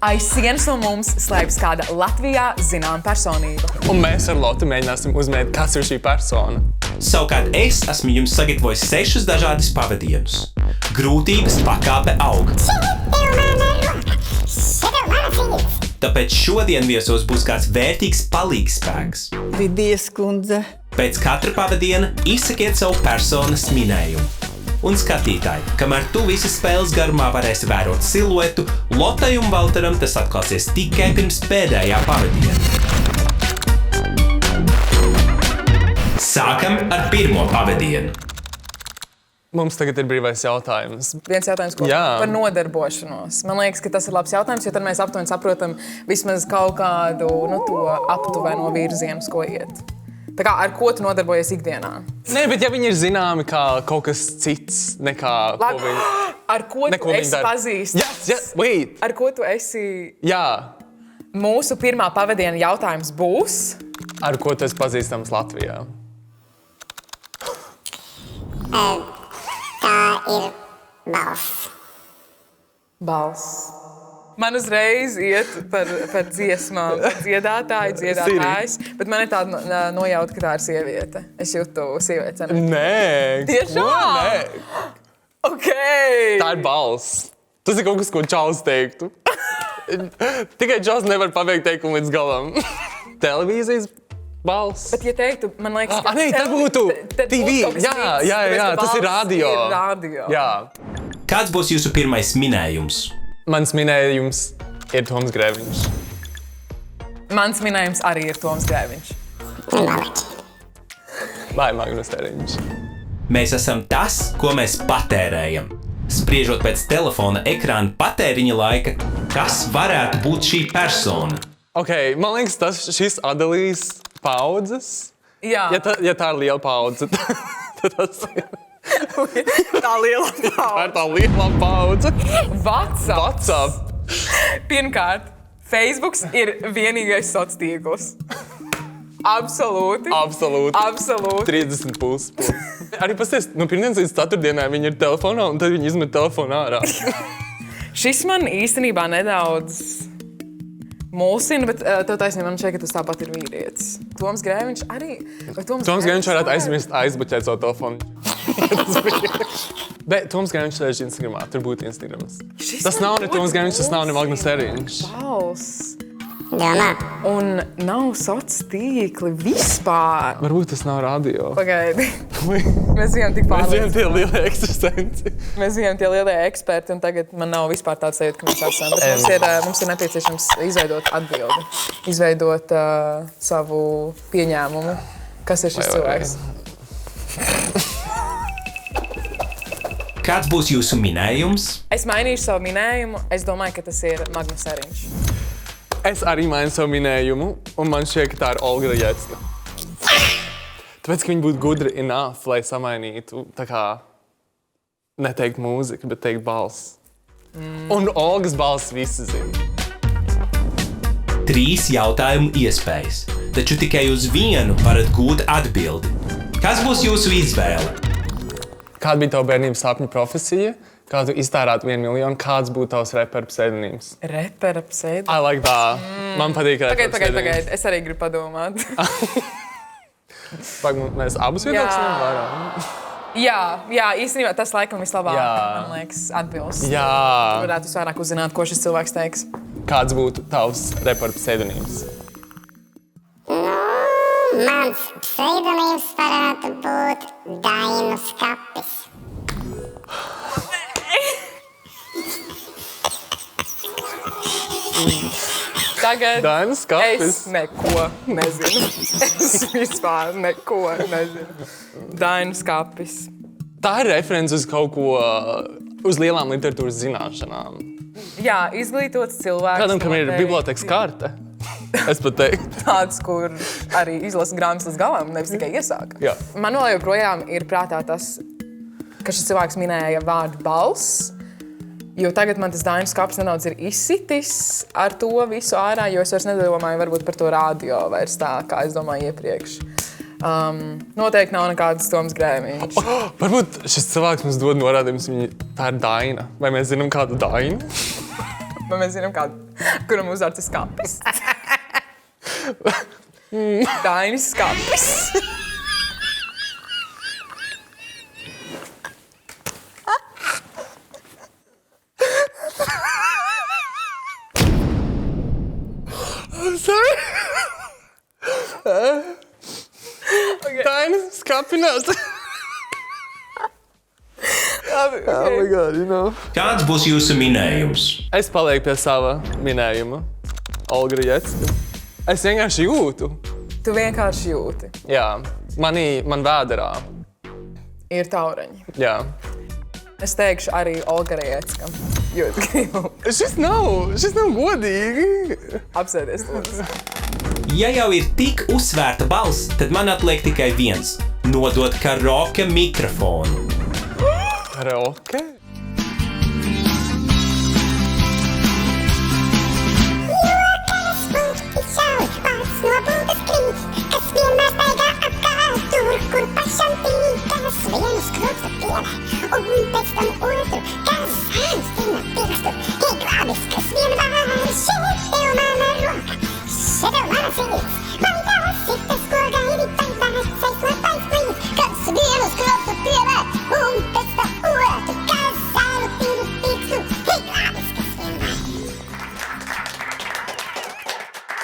Aiz sienas no mums slēpjas kāda Latvijā zināma personība. Un mēs ar Lotu mēģināsim uzmēt, kas ir šī persona. Savukārt es esmu jums sagatavojis 6 dažādus pavadienus. Grūtības pakāpe aug. Tāpēc šodien viesos būs kāds vērtīgs palīgspēks. Vidies kundze. Pēc katra pavadiena izsakiet savu personas minējumu. Un skatītāji, kamēr tu visas spēles garumā varēsi vērot siluetu, Lotai un Valteram tas atklāsies tikai pirms pēdējā pavadiena. Sākam ar pirmo pavadienu. Mums tagad ir brīvais jautājums. Viens jautājums, ko par nodarbošanos. Man liekas, ka tas ir labs jautājums, jo tad mēs aptuveni saprotam vismaz kaut kādu to aptuveno virzienu, ko iet. Tā kā ar ko tu nodarbojies ikdienā? Nē, bet ja viņi ir zināmi kā kaut kas cits nekā... Ar ko tu esi pazīstams? Yes, wait. Ar ko tu esi... Jā. Mūsu pirmā pavadiena jautājums būs... Ar ko tu esi pazīstams Latvijā? Tā ir balss. Balss. Man uzreiz iet par dziesmām, par dziedātājs, bet man ir tāda nojauta, ka tā ir sieviete. Es jūtu sievietes enerģiju. Nē. Tiešām? Nē. Ok. Tā ir balss. Tas ir kaut kas, ko Čaus teiktu. Tikai Čaus nevar pabeigt teikumu līdz galam. Televīzijas balss. Bet, ja teiktu, man liekas, ka... Nē, tas būtu TV. Jā, tas ir radio. Jā. Kāds būs jūsu pirmais minējums? Mans minējums ir Toms Grēviņš. Mans minējums arī ir Toms Grēviņš. Vai Magnus Teriņš. Mēs esam tas, ko mēs patērējam. Spriežot pēc telefona ekrāna patēriņa laika, kas varētu būt šī persona? Ok, man liekas, šis atdalīs paudzes. Jā. Ja tā ir liela paudze, tad tas ir... Tā liela paudze. Tā ir tā liela paudze. WhatsApp. Pirmkārt, Facebooks ir vienīgais sociālais tīkls. Absolūti. 30 plus. Arī pasties, no pirmdienas līdz ceturtdienai viņi ir telefonā, un tad viņi izmet telefonu ārā. Šis man īstenībā nedaudz mulsina, bet tev taisnība, man šeit, ka tas tāpat ir vīrietis. Toms Grēviņš arī... Toms Grēviņš varētu aizbuķēt savu telefonu. Bet Toms Grēviņš sēž Instagramā, tur būtu Instagrams. Tas nav ne Toms Grēviņš, tas nav ne Magnus Teriņš. Balss. Domā. Un nav sociālais tīkli vispār. Varbūt tas nav radio. Pagaidi. Mēs bijām tik pārliecināti. Mēs bijām tie lielie ekstrasenti. Mēs bijām tie lielie eksperti, un tagad man nav vispār tāds sajūta, ka mēs esam. Bet mums ir nepieciešams izveidot atbildi. Izveidot savu pieņēmumu. Kas ir šis cilvēks? Kāds būs jūsu minējums? Es mainīšu savu minējumu. Es domāju, ka tas ir Magnus Teriņš. Es arī mainu savu minējumu, un man šķiet, ka tā ir Olga Jēcka. Tāpēc, ka viņi būtu gudri enough, lai samainītu, tā kā neteikt mūziku, bet teikt balss. Un Olgas balss visi zina. 3 jautājumu iespējas, taču tikai uz vienu varat gūt atbildi. Kas būs jūsu izvēle? Kāda bija tava bērnības sapņu profesija? Kā tu iztērētu 1 miljonu? Kāds būtu tavs repera pseidonīms? Repera pseidonīms? I like that. Man patīk repera pseidonīms. Pagaid. Es arī gribu padomāt. Mēs abus viedokļus nevaram. Jā, īstenībā tas laikam vislabāk, man liekas, atbilst. Jā. Tu varētu visvairāk uzzināt, ko šis cilvēks teiks. Kāds būtu tavs repera pseidonīms? Mans pseidonīms varētu būt Dainu Skapis. Tagad Dainu Skapis? Es neko nezinu. Es vispār neko nezinu. Dainu Skapis. Tā ir reference uz kaut ko, uz lielām literatūras zināšanām. Jā, izglītots cilvēks. Kādam, kam ir bibliotēkas karte? Es pat teiktu. Tāds, kur arī izlasa grāmatas līdz galam, nevis tikai iesāka. Jā. Man vēl joprojām ir prātā tas, ka šis cilvēks minēja vārdu balss, jo tagad man tas Dainu Skapis nedaudz ir izsitis ar to visu ārā, jo es vairs nedomāju varbūt par to radio vairs tā, kā es domāju iepriekš. Noteikti nav nekādas Toms Grēviņš. Varbūt šis cilvēks mums dod norādījumus, tā ir Daina. Vai mēs zinām kādu Dainu? Vai mēs zinām kādu, kuram uzvārds ir Skapis? Dainis Skapis. Sorry. Dainis Skapinās. Labi, Oh my God, you know. Kāds būs jūsu minējums? Es palieku pie sava minējuma. Olga Rajecka. Es vienkārši jūtu. Tu vienkārši jūti. Jā, man vēderā. Ir taureņi. Jā. Es teikšu arī Olga Rajecka. Jūt gribu Šis nav godīgi. apsēties lūdzu. Ja jau ir tik uzsvērta balss, tad man atliek tikai viens – nodot karaoke mikrofonu. Karaoke?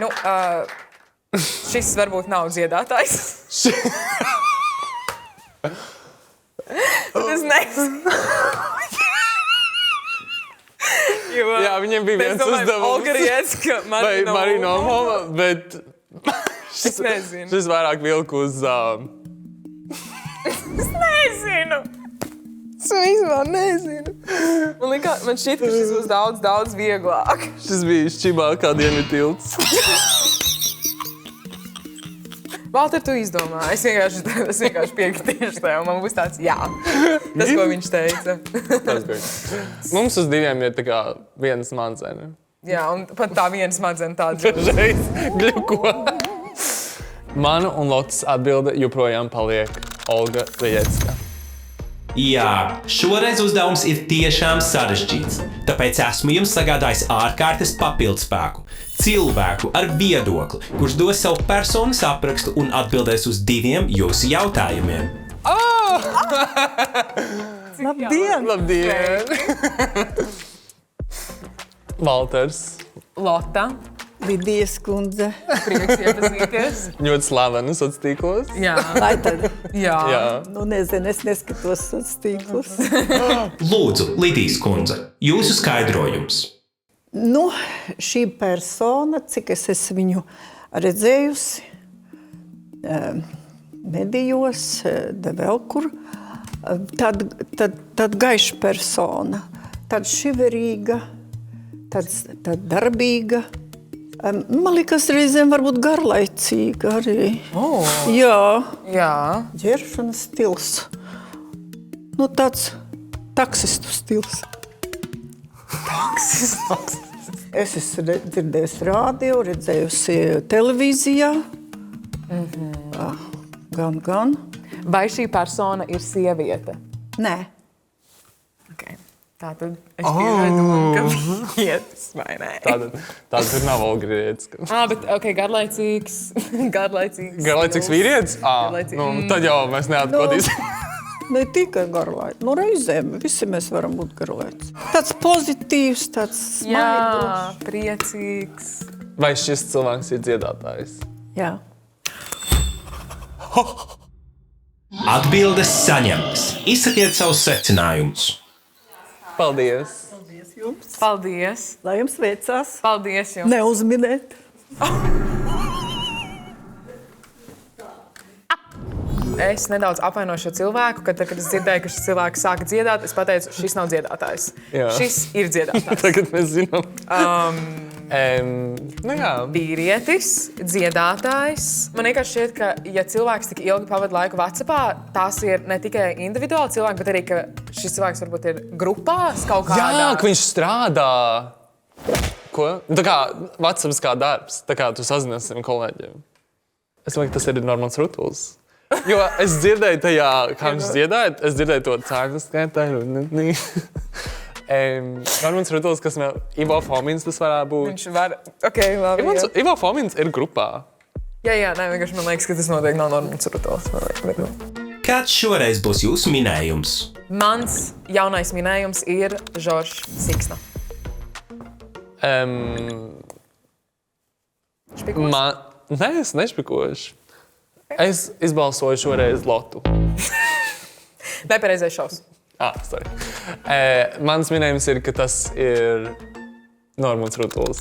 Nu, šis varbūt nav dziedātājs. Es nezinu. Jā, viņiem bija viens uzdevums. Olga Rajecka, Vai Marina Omova, bet Es nezinu. šis vairāk vilku uz... Es nezinu. Es vispār nezinu. Man šķiet, ka šis būs daudz vieglāk. Šis bija šķibā kā Dienvidu tilts. Valter, tu izdomā. Es vienkārši piekritīšu tev. Man būs tāds jā. Tas, ko viņš teica. Tas bija. Mums uz diviem ir tā kā viena smadzeņa. Jā, un pat tā viena smadzeņa tāda. Dažreiz gļuko. Mana un Lotas atbilde joprojām paliek Olga Rajecka. Jā, šoreiz uzdevums ir tiešām sarežģīts, tāpēc esmu jums sagādājis ārkārtas papildspēku. Cilvēku ar viedokli, kurš dos savu personas aprakstu un atbildēs uz 2 jūsu jautājumiem. Labdien! Labdien! Valters. Lota. Lidijas kundze. Prieks iepazīties. Ļoti slavena sociālos tīklos. Jā. Vai tad? Jā. Jā. Nu, nezinu, es neskatos uz tīklus. Lūdzu, Lidijas kundze, jūsu skaidrojums. Nu, šī persona, cik es esmu viņu redzējusi, medijos, vēl kur, tad gaiša persona, tad šiverīga, tad darbīga. Man liekas, reizēm varbūt garlaicīga arī. Oh. Jā, Jā. ģeršanas stils. Nu, tāds taksistu stils. Es esmu dzirdējusi rādio, redzējusi televīzijā. Gan. Vai šī persona ir sieviete? Nē. Okay. Tātad es piedomāju, ka vietas, vai nē? Tāda tur nav Olga Rajecka. Bet garlaicīgs. Garlaicīgs vīrietis? Garlaicīgs. Nu, tad jau mēs neatkodīsim. Ne tikai garlaicīgs. Nu, reizēm visi mēs varam būt garlaicīgi. Tāds pozitīvs, tāds Jā, smaidošs. priecīgs. Vai šis cilvēks ir dziedātājs? Jā. Atbildes saņemtas. Izsakiet savus secinājumus. Paldies! Paldies. Lai jums veicās. Paldies jums. Neuzminēt. Es nedaudz apvainoju šo cilvēku, kad es dzirdēju, ka šis cilvēks sāka dziedāt. Es pateicu, šis nav dziedātājs. Jā. Šis ir dziedātājs. Tagad mēs zinām. Nu jā. Vīrietis, dziedātājs. Man vienkārši šķiet, ka, ja cilvēks tik ilgi pavada laiku WhatsAppā, tās ir ne tikai individuāli cilvēki, bet arī, ka šis cilvēks varbūt ir grupās kaut kādā. Jā, ka viņš strādā. Ko? Tā kā WhatsApps kā darbs. Tā kā tu sazinies ar saviem kolēģiem. Es domāju, ka tas ir normāls rituāls. Jo es dzirdēju tajā, kā viņš dziedāja, es dzirdēju to cēnu skaitāju. Normans Ruduls, kas nav Ivo Fomins, tas varētu būt. Viņš var... Ok, labi. Jā, Ivo Fomins ir grupā. jā, nē, vienkārši man liekas, ka tas noteikti nav Normans Ruduls. Kāds šoreiz būs jūsu minējums? Mans jaunais minējums ir Žoržs Siksna. Špikos? Nē, es nešpikošu. Es izbalsoju šoreiz Lotu. Nepareizais šaus. Sorry. Mans minējums ir, ka tas ir Normans Ruduls.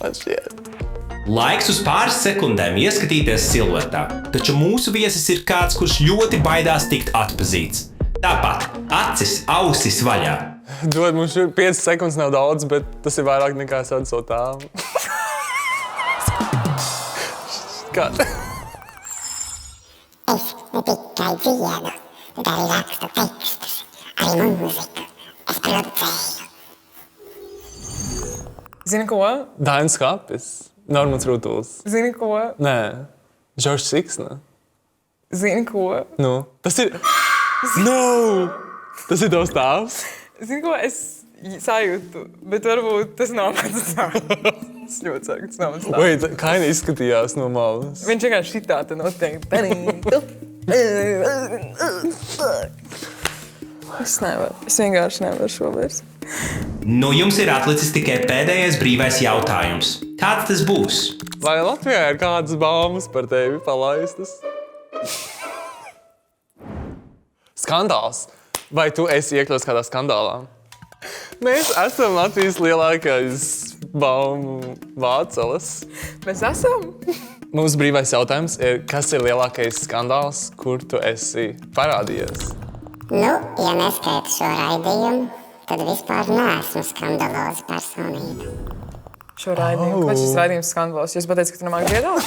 Man šķiet. Laiks uz pāris sekundēm ieskatīties siluetā, taču mūsu viesis ir kāds, kurš ļoti baidās tikt atpazīts. Tāpat acis, ausis vaļā. Dod mums 5 sekundes nav daudz, bet tas ir vairāk nekā es redzu savu tēvu. Kā? Es ne tikai dzienu, bet arī rakstu tekstus, arī mūziku. Es producēju. Zini ko? Dainis Kapis. Normans Ruduls. Zini ko? Nē. Žoržs Siksna. Zini ko? Nu, tas ir... No! Tas ir tavs tēvs? Zini ko? Es sajūtu, bet varbūt tas nav mans tēvs. Es ļoti ceru, ka tas nav mans tēvs. Vai, kā viņa izskatījās no malas? Viņš vienkārši šitā te noteikti. Es nevaru. Es vienkārši nevaru šo versiju. Nu, jums ir atlicis tikai pēdējais brīvais jautājums. Kāds tas būs? Vai Latvijā ir kādas baumas par tevi palaistas? Skandāls. Vai tu esi iekļauts kādā skandālā? Mēs esam Latvijas lielākais baumu vāceles. Mēs esam? Mums brīvais jautājums ir, kas ir lielākais skandāls, kur tu esi parādījies? Nu, ja neskaitu šo raidījumu, tad vispār neesmu skandaloza personība. Šo raidījumu. Kāpēc šis raidījums skandalos? Jūs pateicat, ka tu nemāk dziedāt?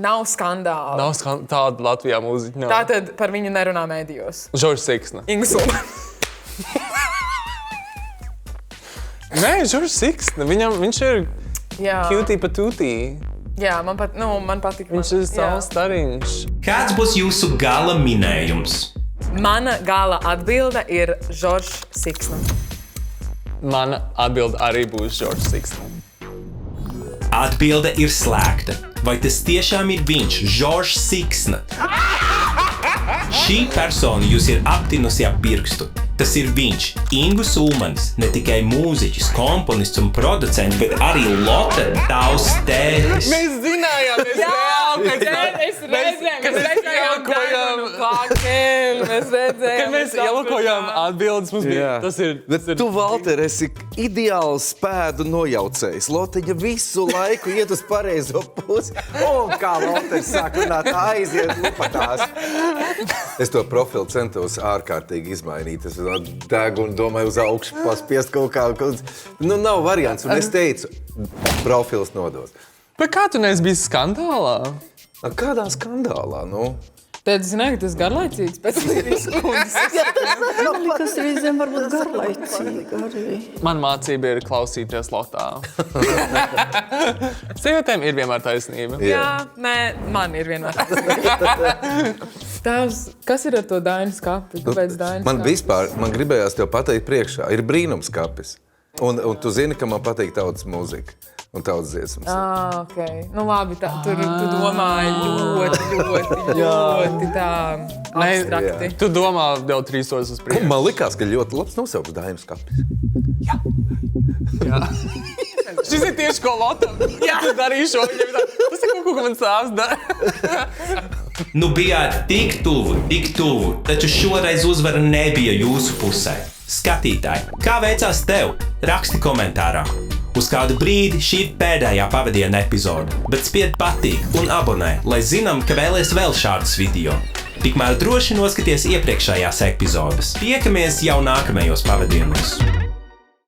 Nav skandāla. Nav tāda Latvijā mūziķa. Nav. Tātad par viņu nerunā mēdījos. Žoržs Siksna. Inga Suma. Nē, Žoržs Siksna. Viņš ir Jā. cutie patūtī. Jā, man patīk. Viņš ir savs stariņš. Kāds būs jūsu gala minējums? Mana gala atbilde ir Žoržs Siksna. Mana atbilde arī būs Žoržs Siksna. Atbilde ir slēgta. Vai tas tiešām ir viņš, Žoržs Siksna? Šī persona jūs ir aptinusi ap pirkstu. Tas ir viņš, Ingus Ulmanis, ne tikai mūziķis, komponists un producents, bet arī Lotte tavs tētis. Mēs zinājām, Es redzēju, kad mēs ielakojām atbildes, mums bija, tas ir... Tu, Valter, esi ideāls pēdu nojaucējs. Loteņa visu laiku iet uz pareizo pusi. Un kā Valters sāk runāt, aiziet lupatās. Es to profilu centos ārkārtīgi izmainīt. Es degu un domāju uz augšu paspiest kaut kā. Nu, nav variants. Un es teicu, profils nodos. Bet kā tu neesi bijis skandālā? Kādā skandālā, nu? Tad zināju, ka tas garlaicīgs pēc līdz skundas. Tas reizēm var būt garlaicīgi arī. Man mācība ir klausīties Lotā. Sievietēm ir vienmēr taisnība. Jā, nē, man ir vienmēr. Tēvs, kas ir ar to Dainis Kapi? Kāpēc Dainis Man Kapis? vispār, man gribējās tev pateikt priekšā. Ir brīnums kapis. Un tu zini, ka man patīk tautas mūzika. Un tautas dziesmas. Ok. Nu labi, tu domāji ļoti tā abstrakti. Tu domā jau 3 soļus uz priekšu. Man likās, ka ļoti labs nosaukums Dainis Kapis. Šis ir tieši ko Lotam. Jā, tu darīji šo. Tas ir kaut ko man sāps dara. Nu bijāt tik tuvu, taču šoreiz uzvara nebija jūsu pusē. Skatītāji, kā veicās tev? Raksti komentārā. Uz kādu brīdi šī ir pēdējā pavadiena epizode, bet spied patīk un abonē, lai zinām, ka vēlies vēl šādus video. Tikmēr droši noskaties iepriekšējās epizodes. Tiekamies jau nākamajos pavadienos.